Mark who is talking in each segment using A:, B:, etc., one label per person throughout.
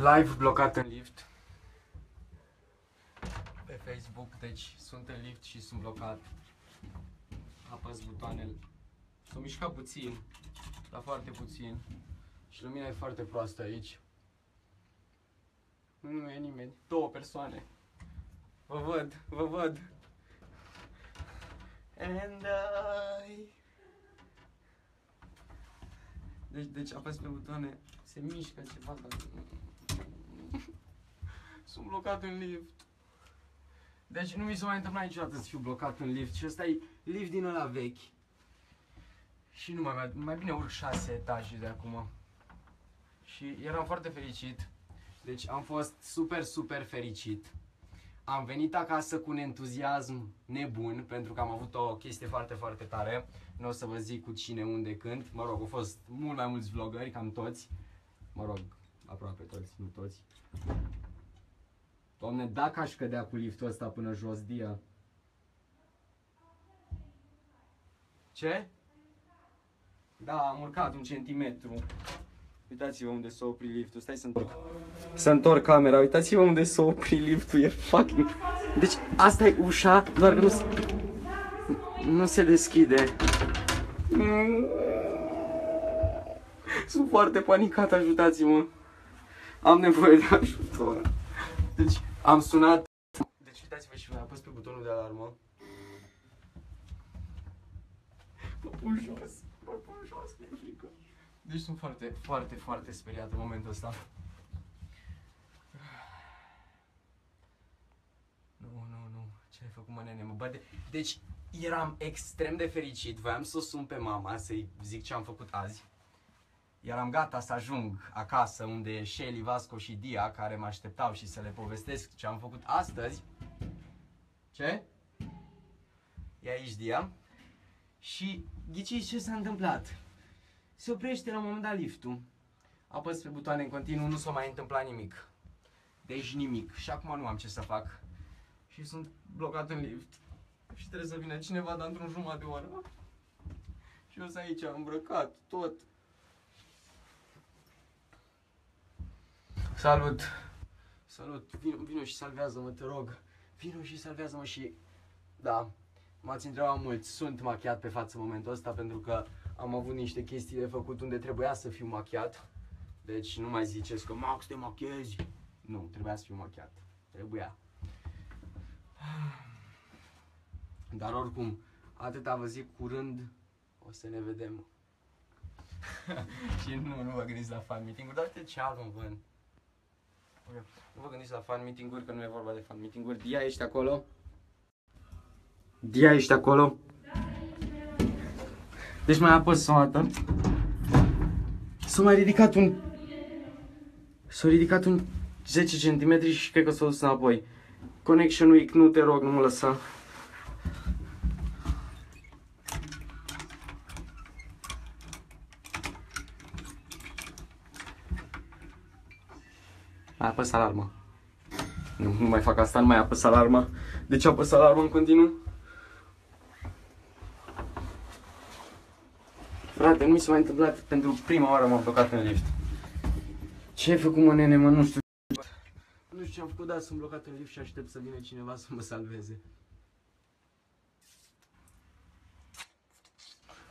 A: Live blocat în lift pe Facebook, deci sunt în lift și sunt blocat. Apăs butoanele. S-o mișca puțin, dar foarte puțin. Și lumina e foarte proastă aici. Nu e nimeni. 2 persoane. Vă văd. And Deci apăs pe butoane, se mișcă ceva, dar sunt blocat în lift. Deci nu mi s-a mai întâmplat niciodată să fiu blocat în lift. Și ăsta e lift din ăla vechi. Și nu mai bine urc 6 etaje de acum. Și eram foarte fericit. Deci am fost super fericit. Am venit acasă cu un entuziasm nebun, pentru că am avut o chestie foarte tare. Nu o să vă zic cu cine, unde, când. Mă rog, au fost mult mai mulți vloggeri, cam toți. Mă rog, aproape toți, nu toți. Doamne, dacă aș cădea cu liftul ăsta până jos, Dia. Ce? Da, am urcat 1 centimetru. Uitați-vă unde s-a oprit liftul. Stai să întorc. Să întorc camera. Uitați-vă unde s-a oprit liftul. E fucking... Deci asta e ușa, doar că nu se deschide. Sunt foarte panicat, ajutați-mă. Am nevoie de ajutor. Deci am sunat. Deci uitați-vă și voi, apăs pe butonul de alarmă. Mă pun jos, mi-e frică. Deci sunt foarte speriat în momentul ăsta. Nu, ce ai făcut, mă, nene, mă bate. Deci eram extrem de fericit, voiam să o sun pe mama, să-i zic ce am făcut azi. Eram gata să ajung acasă unde e Shelly, Vasco și Dia, care mă așteptau, și să le povestesc ce am făcut astăzi. Ce? E aici Dia. Și ghiciți ce s-a întâmplat? Se oprește la un moment dat liftul. Apăs pe butoane în continuu, nu s-a mai întâmplat nimic. Deci nimic. Și acum nu am ce să fac. Și sunt blocat în lift. Și trebuie să vină cineva, dar într-un jumătate de oră. Și eu sunt aici, îmbrăcat, tot. Salut! Salut! Vino și salvează-mă, te rog. Vino și salvează-mă și... Da, m-ați întrebat mulți. Sunt machiat pe față în momentul ăsta pentru că am avut niște chestii de făcut unde trebuia să fiu machiat. Deci nu mai ziceți că Max, te machiezi. Nu, trebuia să fiu machiat. Trebuia. Dar oricum, atâta vă zic, curând o să ne vedem. Și nu vă gândiți la fan meeting-uri, dar uite ce album vând. Nu vă gândiți la fan meeting-uri, că nu e vorba de fan meeting-uri. Dia, ești acolo? Dia, ești acolo? Deci mai apăs o dată. S-a mai ridicat un... S-a ridicat un 10 cm și cred că s-a dus înapoi. Connection weak, nu te rog, nu mă lăsa. Mai apăs alarma. Nu mai fac asta, nu mai apăs alarma. De ce apăs alarma în continuu? Frate, nu mi s-a mai întâmplat, pentru prima oară m-am blocat în lift. Ce ai făcut, mă, nene, mă, nu știu. Nu știu ce am făcut, dar sunt blocat în lift și aștept să vină cineva să mă salveze.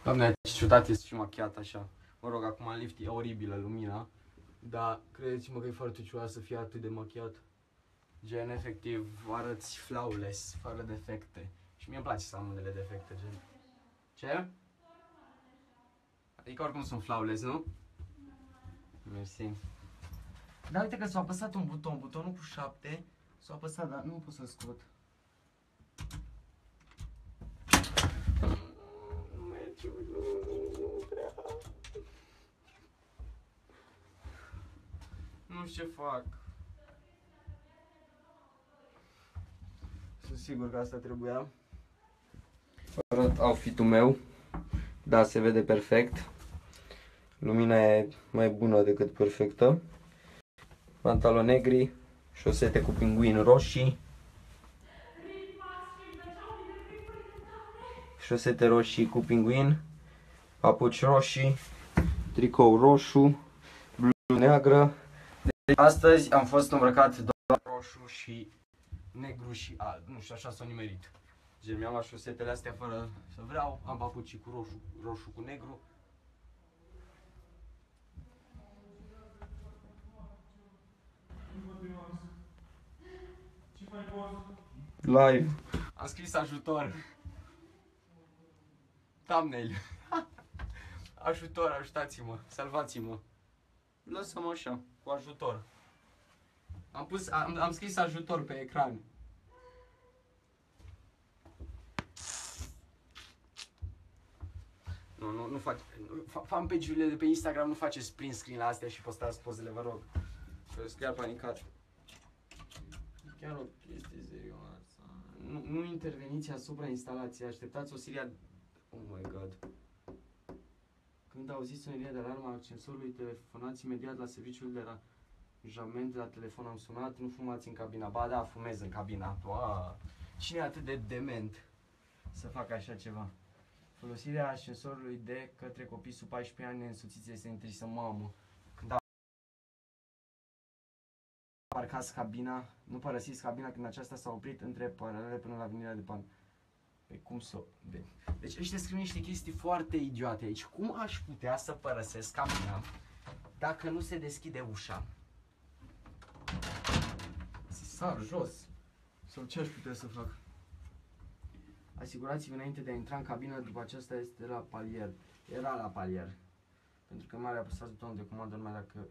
A: Doamne, ce ciudat este și machiat așa. Mă rog, acum în lift e oribilă lumina. Dar credeți-mă că e foarte ciudat să fie atât de machiat. Gen, efectiv, arăți flawless, fără defecte. Și mie îmi place să am unele defecte, gen. Ce? Adică oricum sunt flawless, nu? Mersi. Dar uite că s-a apăsat un buton, butonul cu 7. S-a apăsat, dar nu pot să-l scot. Nu merge, nu prea. Nu știu ce fac. Sunt sigur că asta trebuia. Arăt outfit-ul meu. Da, se vede perfect. Lumina e mai bună decât perfectă. Pantaloni negri, șosete cu pinguini roșii. Șosete roșii cu pinguin, papuci roșii, tricou roșu, bluză neagră. Astăzi am fost îmbrăcat doar roșu și negru și alb. Nu știu, așa s-au nimerit. Gen, mi-am luat șosetele astea fără să vreau, am papuci cu roșu cu negru. Live. Am scris ajutor. Thumbnail. Ajutor, ajutați-mă, salvați-mă. Lăsă-mă așa, cu ajutor. Am scris ajutor pe ecran. Nu fac. Fanpage-urile de pe Instagram nu faceți print screen la astea și postați pozele, vă rog. Că sunt chiar panicat. Chiar o chestie serioasă. Nu interveniți asupra instalației, așteptați o serie. Oh my god. Când auziți soneria de alarmă a ascensorului, telefonați imediat la serviciul de aranjament la telefon. Am sunat, nu fumați în cabina. Ba da, fumez în cabina. Wow. Cine e atât de dement să facă așa ceva? Folosirea ascensorului de către copii sub 14 ani neînsoțiți este interzisă, mamă. Când parcați cabina, nu părăsiți cabina când aceasta s-a oprit între paralele până la venirea de pan. Păi cum să... Deci ăștia scriu niște chestii foarte idiote aici. Cum aș putea să părăsesc cabina dacă nu se deschide ușa? Să sar jos. Sau ce aș putea să fac? Asigurați-vă înainte de a intra în cabină, după aceasta este la palier. Era la palier. Pentru că m-a apăsat butonul de comandă numai dacă...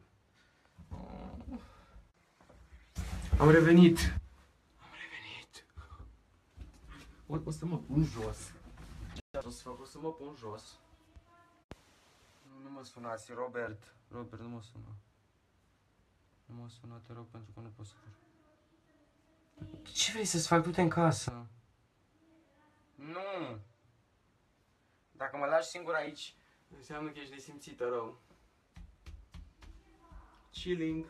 A: Am revenit! Am revenit! O să mă pun jos. O să fac? O să mă pun jos. Nu mă sunați, Robert. Robert, nu mă suna. Nu mă suna, te rog, pentru că nu pot să fac. Ce vrei să-ți fac? Du-te în casă. Nu! Dacă mă lași singur aici, înseamnă că ești nesimțită rău. Chilling.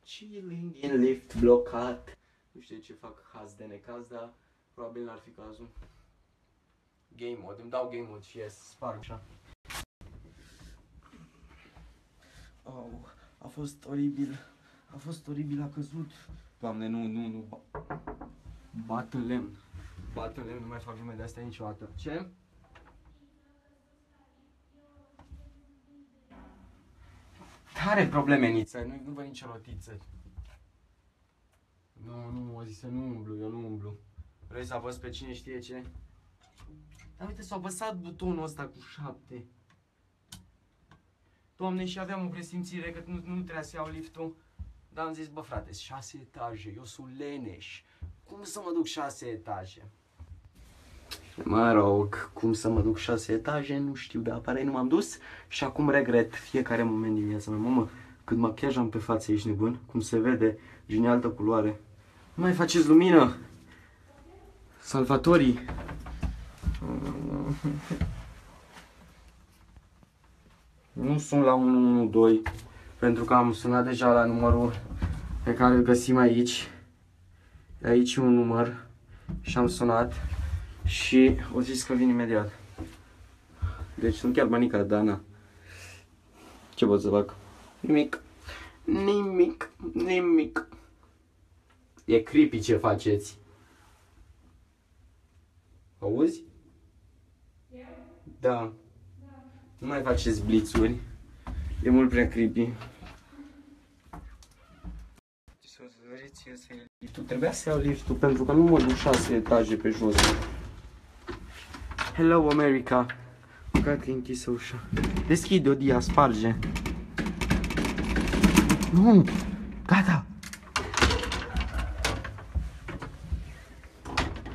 A: Chilling in lift blocat. Nu știu ce fac haz de necaz, dar probabil n-ar fi cazul. Game mode, îmi dau game mode și yes, sparg așa. Oh, a fost oribil. A fost oribil, a căzut. Doamne, nu. Bat în lemn. Bat în lemn, nu mai fac glume de astea niciodată. Ce? Care probleme, Niță? Nu văd nicio rotiță. Nu, o zis să nu umblu, eu nu umblu. Vrei să apăs pe cine știe ce? Dar uite, s-a apăsat butonul ăsta cu 7. Doamne, și aveam o presimțire că nu trebuia să iau liftul. Dar am zis, bă frate, 6 etaje, eu sunt leneș. Cum să mă duc 6 etaje? Mă rog, cum să mă duc 6 etaje, nu știu, dar apare nu m-am dus și acum regret fiecare moment din viața mea. Mamă, cât machiaj am pe față, ești nebun? Cum se vede, și altă culoare. Nu mai faceți lumină! Salvatorii! Nu sunt la 112, pentru că am sunat deja la numărul pe care îl găsim aici. Aici e un număr și am sunat și o zis că vin imediat. Deci sunt chiar manica, Dana. Ce pot să fac? Nimic. E creepy ce faceți. Auzi? Da. Nu mai faceți blițuri. E mult prea creepy. Tu trebuia să iau liftul pentru că nu mă duc 6 etaje pe jos. Hello, America. Cred că e închisă ușa. Deschide-o, Dia, sparge. Nu! Gata!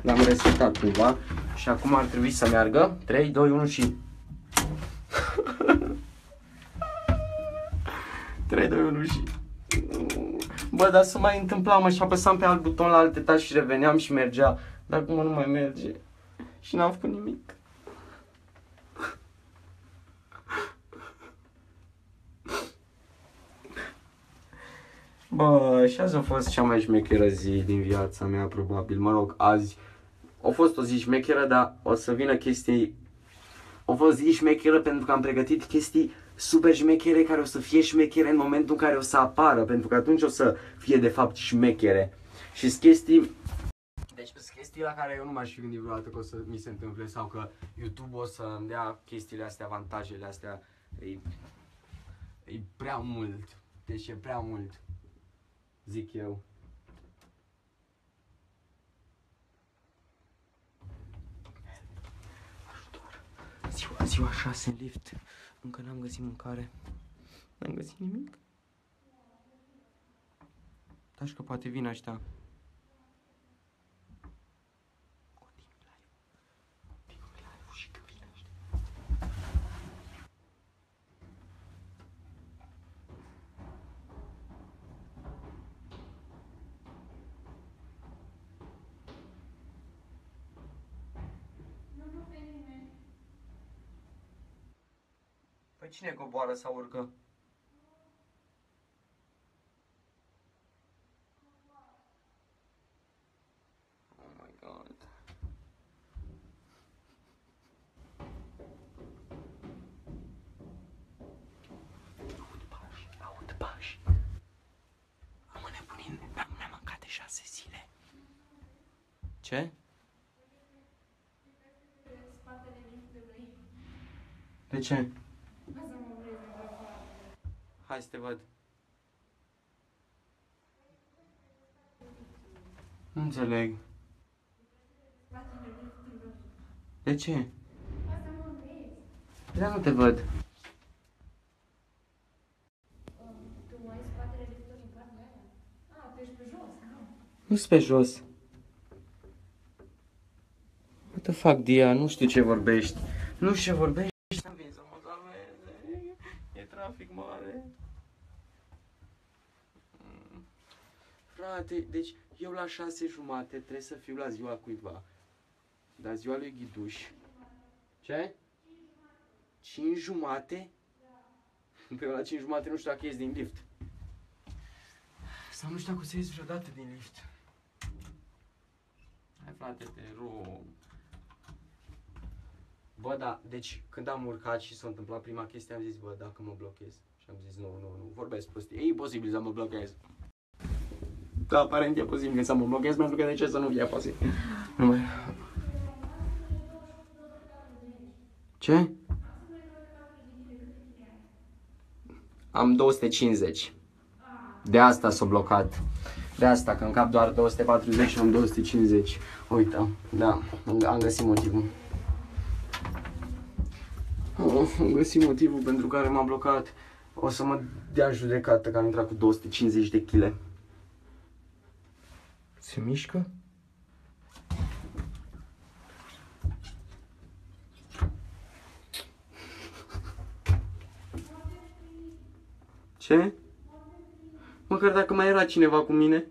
A: L-am resetat cumva și acum ar trebui să meargă. 3, 2, 1 și... 3, 2, 1 și... Bă, dar să mai întâmpla, mă, și apăsam pe alt buton la alt etaj și reveneam și mergea. Dar acum nu mai merge. Și n-am făcut nimic. Bă, și azi a fost cea mai șmecheră zi din viața mea, probabil. Mă rog, azi a fost o zi șmecheră, dar o să vină chestii... A fost zi șmecheră pentru că am pregătit chestii super șmechere care o să fie șmechere în momentul în care o să apară, pentru că atunci o să fie de fapt șmechere. Și sunt chestii... Deci sunt chestii la care eu nu m-aș fi gândit vreodată că o să mi se întâmple sau că YouTube o să îmi dea chestiile astea, avantajele astea. E prea mult. Deci e prea mult. Zic eu. Ziua 6 în lift. Încă n-am găsit mâncare. N-am găsit nimic. Dar că poate vin ăștia. Păi cine coboară sau urcă? Oh my god. Aud pași. Am înnebunit, n-am mâncat de 6 zile. Ce? De ce? Hai să te văd. Nu înțeleg. De ce? Dar nu te văd.
B: Tu mai ai spatele liftului în partea aia? Ah, tu ești pe jos, nu?
A: Nu sunt pe jos. What the fuck, Dia? Nu știu ce vorbești. Nu știu ce vorbești. Am venit să mă salveze. E trafic mare. Frate, deci eu la 6:30 trebuie să fiu la ziua cuiva. Dar ziua lui Ghiduș. Ce? 5:30? Pe eu la 5:30 nu știu dacă ies din lift. Sau nu știu dacă o să ies vreodată din lift. Hai frate, te rog. Bă, da, deci când am urcat și s-a întâmplat prima chestie, am zis, bă, dacă mă blochez. Și am zis, nu, vorbesc prostii. E imposibil să mă blochez. Da, aparent e posibil să mă blochez, pentru că de ce să nu fie posibil? Nu mai... Ce? Am 250. De asta s-a blocat. De asta, că în cap doar 240 și am 250. Uite, da, am găsit motivul. Am găsit motivul pentru care m-am blocat. O să mă dea judecată că am intrat cu 250 de kg. Se mișcă? Ce? Măcar dacă mai era cineva cu mine.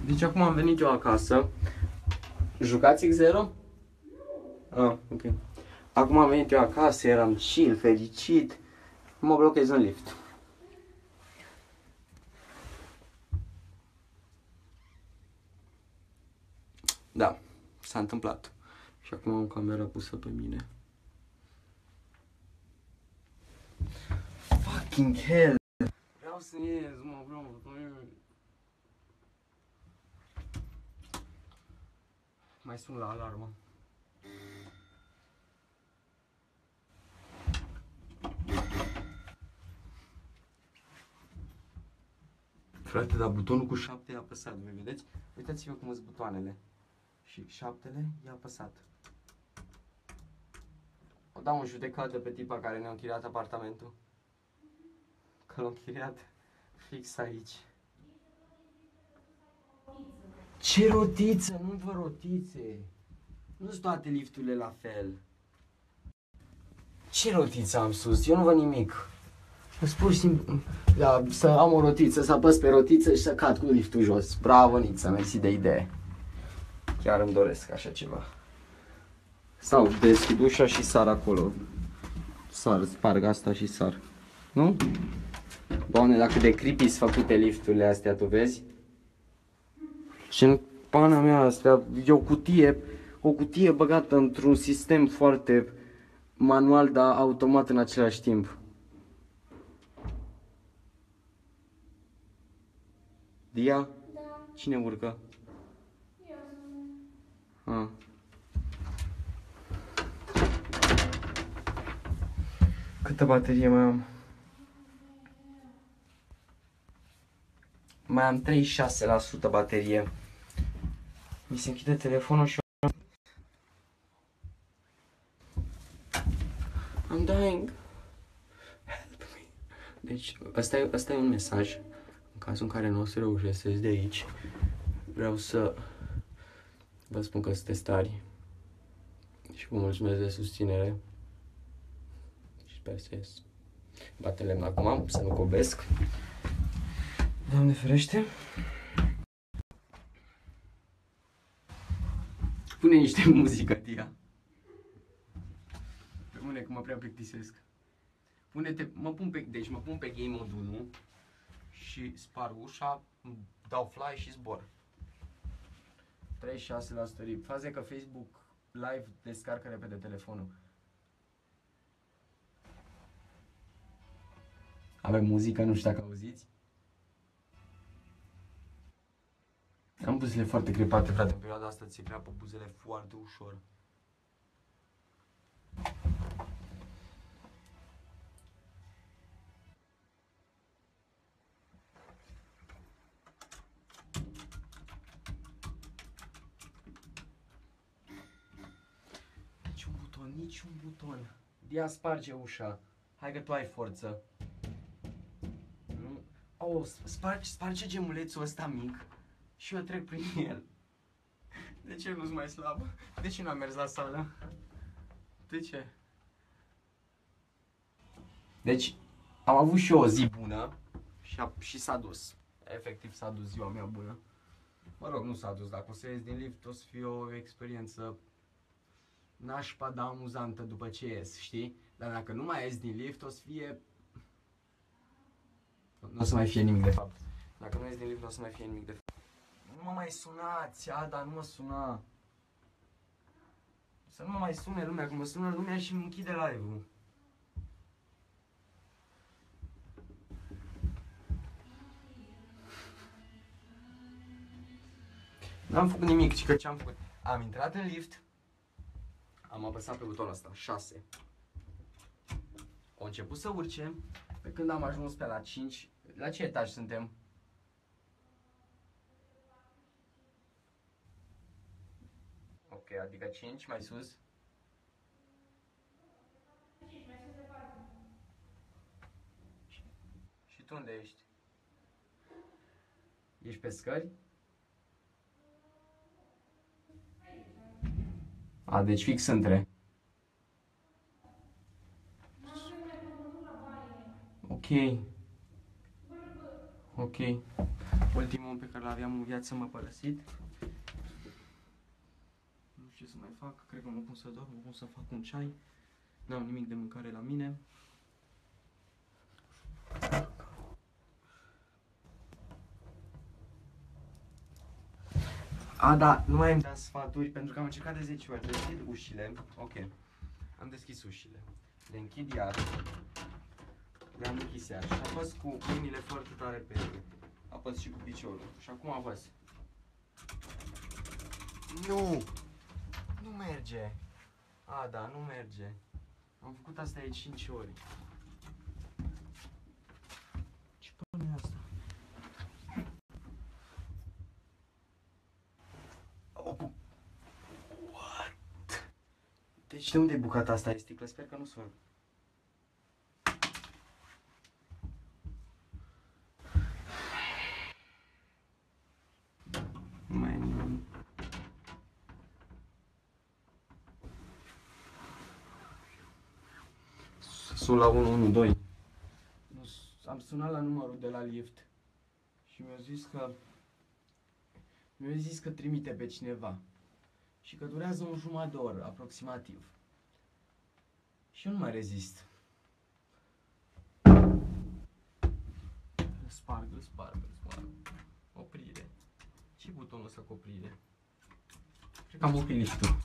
A: Deci acum am venit eu acasă. Jucați X0? Ah, ok. Acum am venit eu acasă, eram chill, fericit. Mă blochez în lift. Da, s-a întâmplat. Și acum am camera pusă pe mine. Fucking hell! Vreau să ies, vreau să ies. Mai sun la alarmă. Frate, dar butonul cu 7 e apăsat, voi vedeți? Uitați-vă cum sunt butoanele. Și 7-le e apăsat. O dau în judecată pe tipa care ne-a închiriat apartamentul. Că l-a închiriat fix aici. Ce rotiță? Nu vă rotițe. Nu sunt toate lifturile la fel. Ce rotiță am sus? Eu nu văd nimic. Pur și simplu, da, să am o rotiță, să apăs pe rotiță și să cad cu liftul jos. Bravo, Nița, mersi de idee. Chiar îmi doresc așa ceva. Sau deschid ușa și sar acolo. Sar, sparg asta și sar. Nu? Doamne, dacă de creepy sunt făcute lifturile astea, tu vezi? Și în pana mea astea, e o cutie o cutie băgată într-un sistem foarte manual, dar automat în același timp. Dia?
B: Da.
A: Cine urcă?
B: Eu sunt.
A: Ah. Câtă baterie mai am? Mai am 36% baterie. Mi se închide telefonul și I'm dying. Help me. Deci, ăsta e un mesaj. În cazul în care nu o să reușesc să ies de aici, vreau să vă spun că sunteți tari și vă mulțumesc de susținere. Și sper să ies. Bate lemn acum, să nu cobesc. Doamne ferește. Pune niște muzică, Tia. Pune că mă prea plictisesc. Pune-te, mă pun pe game mode 1 și spar ușa, dau fly și zbor. 36% rip. Faza e că Facebook Live descarcă repede telefonul. Avem muzică, nu știu dacă auziți. Am buzele foarte crepate, frate, în perioada asta ți se crapă buzele foarte ușor. Niciun buton. Dia, sparge ușa. Hai că tu ai forță. Nu? Oh, sparge gemulețul ăsta mic și eu trec prin el. De ce nu-s mai slab? De ce n-am mers la sală? De ce? Deci, am avut și eu o zi bună și s-a dus. Efectiv s-a dus ziua mea bună. Mă rog, nu s-a dus. Dacă o să ies din lift, o să fie o experiență nașpa, dar amuzantă după ce ies, știi? Dar dacă nu mai ies din lift, o să fie... Nu o să mai fie nimic de fapt. Dacă nu ies din lift, nu o să mai fie nimic de fapt. Nu mă mai sunați, Ada, nu mă suna. Să nu mă mai sune lumea, că mă sună lumea și îmi închide live-ul. N-am făcut nimic, ci că ce-am făcut? Am intrat în lift, am apăsat pe butonul ăsta, 6. Au început să urce, pe când am ajuns pe la 5. La ce etaj suntem? Ok, adică 5 mai sus.
B: 5 mai sus departe.
A: Și tu unde ești? Ești pe scări? A, deci fix între. Ok. Ok. Ultimul om pe care l-aveam în viață m-a părăsit. Nu știu ce să mai fac. Cred că mă pun să dorm, mă pun să fac un ceai. N-am nimic de mâncare la mine. A, da, nu mai îmi da sfaturi pentru că am încercat de 10 ori. Deschid ușile. Ok. Am deschis ușile. Le închid iar. Le-am închis iar. Și apăs cu mâinile foarte tare pe ele. Apăs și cu piciorul. Și acum apăs. Nu! Nu merge. A, da, nu merge. Am făcut asta de 5 ori. Ce până e asta? What? Deci de unde e bucata asta de sticlă? Sper că nu sună. Nu mai e nimeni. Sun la 112. Am sunat la numărul de la lift și mi-au zis că trimite pe cineva și că durează un jumătate de oră aproximativ. Și eu nu mai rezist. Sparg. Oprire. Ce butonul ăsta cu oprire? Cred că am oprit liftul.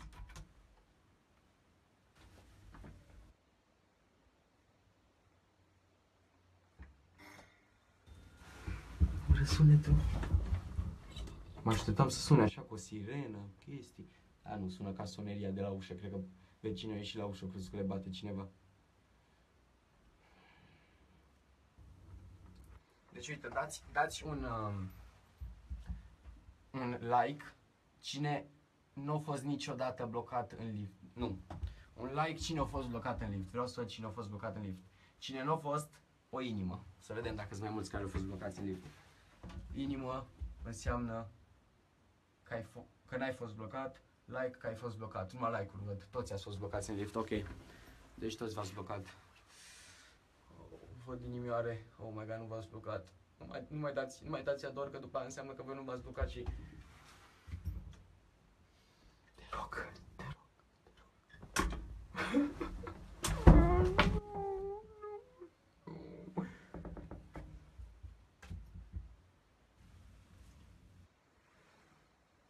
A: sunetul. Mă așteptam să sune așa cu o sirenă, chestii. A, nu, sună ca soneria de la ușă, cred că vecinul a ieșit la ușă, crezut că le bate cineva. Deci uite, dați un like cine nu a fost niciodată blocat în lift. Nu. Un like cine a fost blocat în lift. Vreau să văd cine a fost blocat în lift. Cine nu a fost, o inimă. Să vedem dacă sunt mai mulți care au fost blocați în lift. Inimă înseamnă că n-ai fost blocat. Like că ai fost blocat. Numai like-uri văd. Toți ați fost blocați în lift. Ok. Deci toți v-ați blocat. Văd inimioare. Oh my god, nu v-ați blocat. Nu mai dați ador, că după aia înseamnă că voi nu v-ați blocat și... Te rog.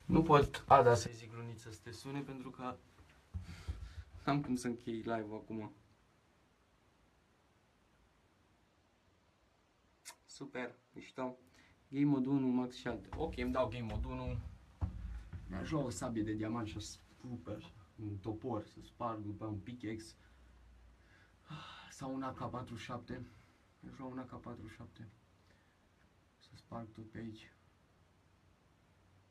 A: Nu pot Ada să-i zic Luniță să te sune pentru că n-am cum să închei live-ul acum. Super, mișto. Game mode 1, max și alte. Ok, îmi dau game mode 1. Mi-aș lua o sabie de diamant și o super, un topor, să sparg după un pickaxe. Sau un AK-47. Mi-aș lua un AK-47. Să sparg tot pe aici.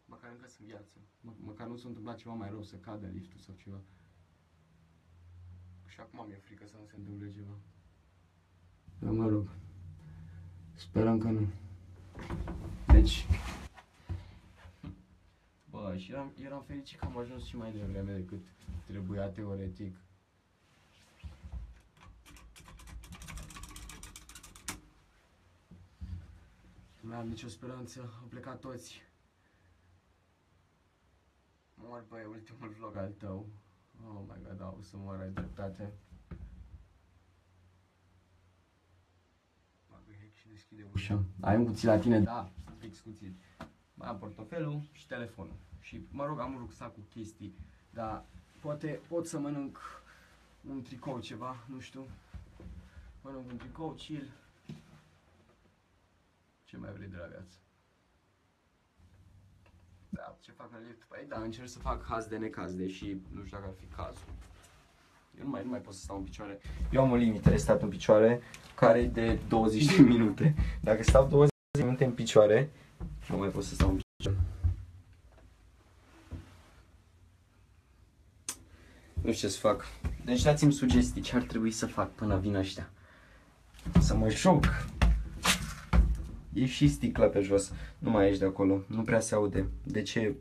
A: Măcar încă sunt viață. Măcar nu s-a întâmplat ceva mai rău, să cadă liftul sau ceva. Și acum mi-e frică să nu se întâmple ceva. Dar mă rog. Sperăm că nu. Deci... Bă, și eram fericit că am ajuns și mai devreme decât trebuia teoretic. Nu mai am nicio speranță, au plecat toți. Mor pe ultimul vlog al tău. Oh my god, da, o să mor, ai dreptate. Bagă hack și deschide ușa. Ai un cuțit la tine? Da, fix cuțit. Mai am portofelul și telefonul. Și mă rog, am un rucsac cu chestii. Dar poate pot să mănânc un tricou ceva, nu știu. Mănânc un tricou, chill. Ce mai vrei de la viață? Da, ce fac în lift? Păi da, încerc să fac haz de necaz, deși nu știu dacă ar fi cazul. Eu nu mai pot să stau în picioare. Eu am o limită de stat în picioare care e de 20 de minute. Dacă stau 20 de minute în picioare, nu mai pot să stau în picioare. Nu știu ce să fac. Deci dați-mi sugestii ce ar trebui să fac până vin ăștia. Să mă joc. E și sticla pe jos. Nu mai ești de acolo. Nu prea se aude. De ce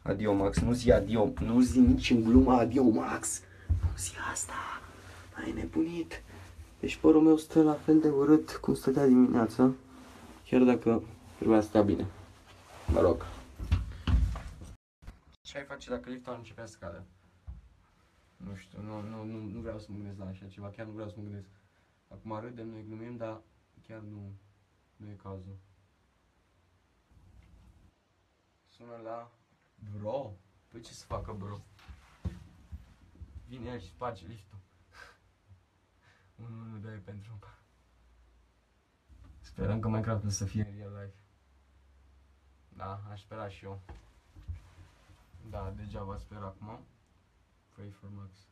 A: adio Max? Nu zi adio. Nu zi nici în glumă adio Max. Nu zi asta. Ai nebunit. Deci părul meu stă la fel de urât cum stătea dimineața. Chiar dacă trebuia să stea bine. Mă rog. Ce ai face dacă liftul ar începea să cadă? Nu știu. Nu vreau să mă gândesc la așa ceva. Chiar nu vreau să mă gândesc. Acum râdem, noi glumim, dar chiar nu e cazul. Sună la bro. Păi ce să facă bro? Vine el și sparge liftul. 112 pentru... Sperăm că Minecraft să fie în real life. Da, aș spera și eu. Da, degeaba sper acum. Pray for Max.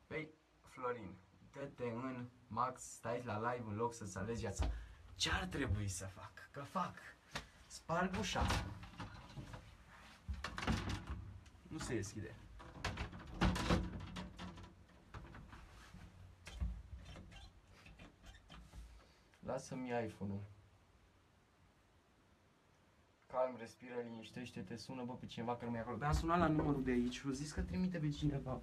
A: Păi, Florin, dă-te în Max, stai la live în loc să-ți alegi viața. Ce ar trebui să fac? Că fac. Sparg ușa. Nu se deschide. Lasă-mi iPhone-ul. Calm, respiră, liniștește-te, sună bă pe cineva că nu e acolo. Dar am sunat la numărul de aici și au zis că trimite pe cineva.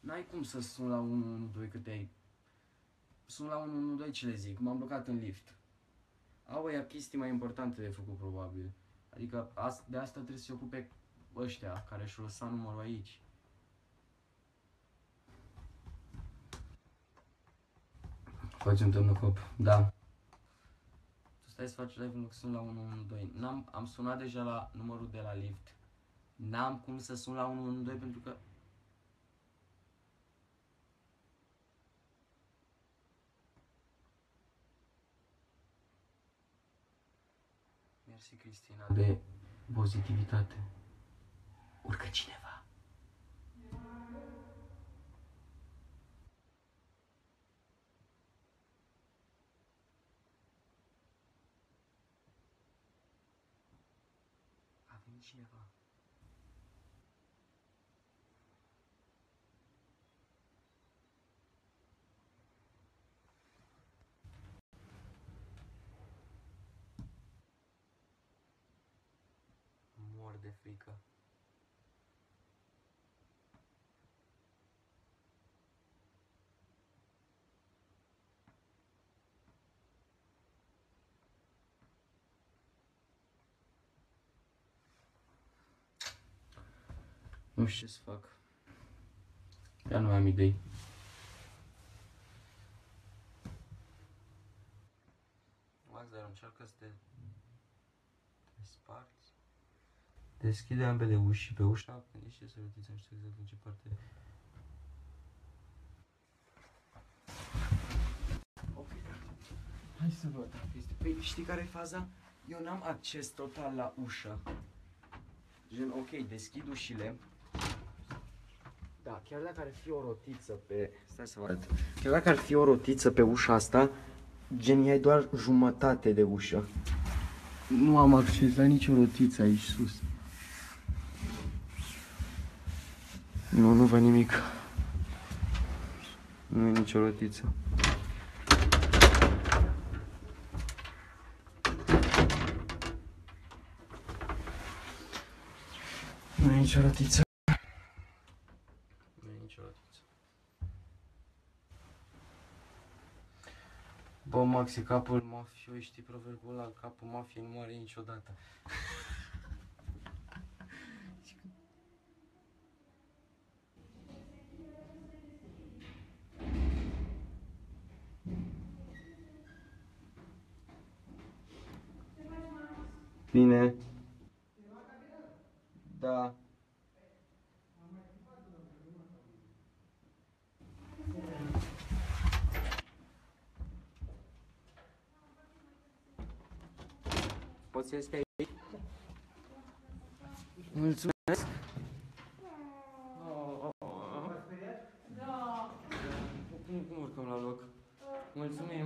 A: N-ai cum să sun la 112 câte ai. Sun la 112 ce le zic, m-am blocat în lift. Au ăia chestii mai importante de făcut probabil. Adică de asta trebuie să se ocupe ăștia care și-au lăsat numărul aici. Facem tămnăcop, da. Tu stai să faci live în loc să sun la 112. Am sunat deja la numărul de la lift. N-am cum să sun la 112 pentru că... Mersi, Cristina, de pozitivitate. Urcă cineva. A venit cineva. Mor de frică. Nu știu ce să fac. Chiar nu am idei. Max, dar încearcă să te sparți. Deschide ambele uși și pe ușa, nici ce să rotiți, nu știu exact în ce parte. Ok. Hai să văd dacă este. Păi, știi care e faza? Eu n-am acces total la ușă. Gen, ok, deschid ușile. Da, chiar dacă ar fi o rotiță pe... Stai să vă arăt. Chiar dacă ar fi o rotiță pe ușa asta, gen, e doar jumătate de ușă. Nu am acces la nicio rotiță aici sus. Nu văd nimic. Nu e nicio rotiță. Nu e nicio rotiță. Nu e nicio rotiță. Bă, Max, e capul mafioi, știi proverbul ăla? Capul mafiei nu moare niciodată. Bine. Da. Poți să ies pe aici? Mulțumesc.
B: Da.
A: Cum urcăm la loc? Mulțumim.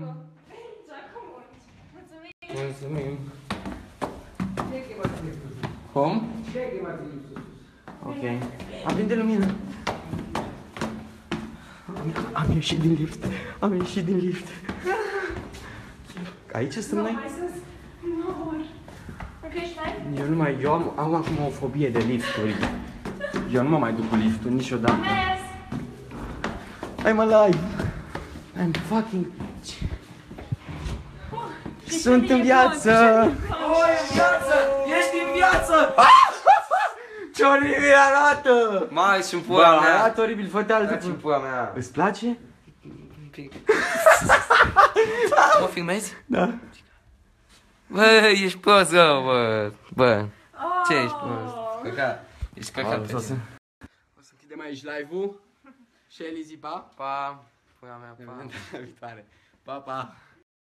B: Mulțumim.
A: Mulțumim. Cum? Ok. Aprinde lumina. Am ieșit din lift. Am ieșit din lift. Aici sunt noi?
B: Mai sus. Nu mor. Ok, stai.
A: Eu am acum o fobie de lifturi. Eu nu mă mai duc cu liftul niciodată.
B: Mers.
A: I'm alive. I'm fucking... Sunt în viață! Oh, în viață! Ești în viață! Ce oribil arată!
C: Mai și în pula mea!
A: Arată oribil, fă-te altă
C: Ce în pula mea!
A: Îți place?
C: Un pic. Mă filmezi?
A: Da.
C: Bă, ești prost, bă! Bă! Ce ești prost? Căcat! Ești căcat pe tine.
A: O să închidem aici live-ul. Și Elizi, pa!
C: Pa! Pula mea, pa!
A: Ne vedem data viitoare. Pa, pa!